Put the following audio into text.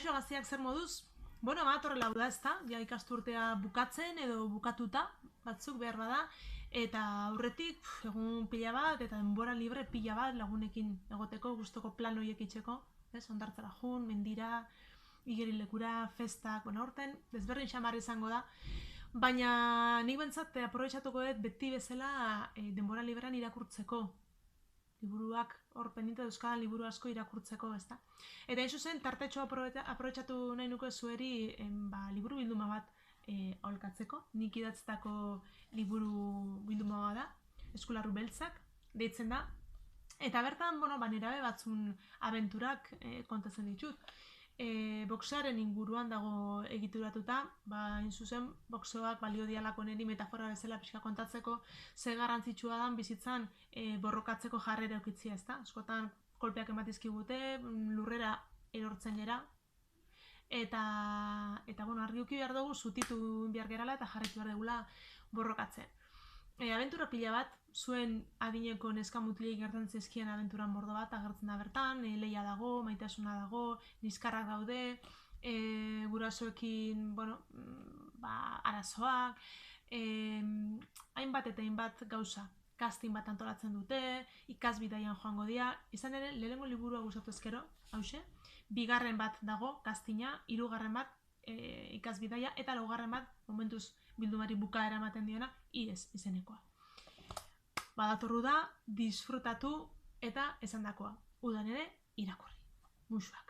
Kaixo gaztiak zer moduz? Bueno, horrela da, ezta? Ja ikasturtea bukatzen edo bukatuta, batzuk behar bada, eta aurretik egun pila bat eta denbora libre pila bat lagunekin egoteko, gustoko plan horiek itxeko, ez? Hondartzara jun, mendira, igerilekura, festak, bueno, horten desberdin xamar izango da, baina nik bentsat aprobetxatuko dut beti bezala denbora librean irakurtzeko, liburuak hor pendiente dauzkadan liburu asko irakurtzeko, ezta? Eta hain zuzen, tartetxo aprobetxatu nahi nuke zueri liburu bilduma bat aholkatzeko. Nik idatzetako liburu bilduma bat da, Eskularru beltzak deitzen da. Eta bertan, nerabe batzun abenturak kontatzen ditut. Boxearen inguruan dago egituratuta, hain zuzen, boxeoak balio dialako niri metafora bezala pixka kontatzeko ze garrantzitsua dan bizitzan borrokatzeko jarrera eukitzia, ezta? Askotan kolpeak ematizkigute, lurrera erortzen gera, eta argi uki behar dugu zutitu behar gerala eta jarritu behar dugula borrokatzen. Abentura pila bat, zuen adineko neska mutilei gertan zizkien abenturan mordo bat agertzen da bertan, lehia dago, maitasuna dago, liskarrak daude, gurasoekin, arazoak, hainbat eta hainbat gauza. Casting bat antolatzen dute, ikasbidaian joango dira, izan ere, lehenengo liburua gustatu ezkero, hause, bigarren bat dago, castinga, hirugarren bat ikasbidaia, eta laugarren bat, momentuz bildumari bukaera ematen diona, iez izenekoa. Badatorru da, disfrutatu eta esandakoa. Udan ere, irakurri. Musuak.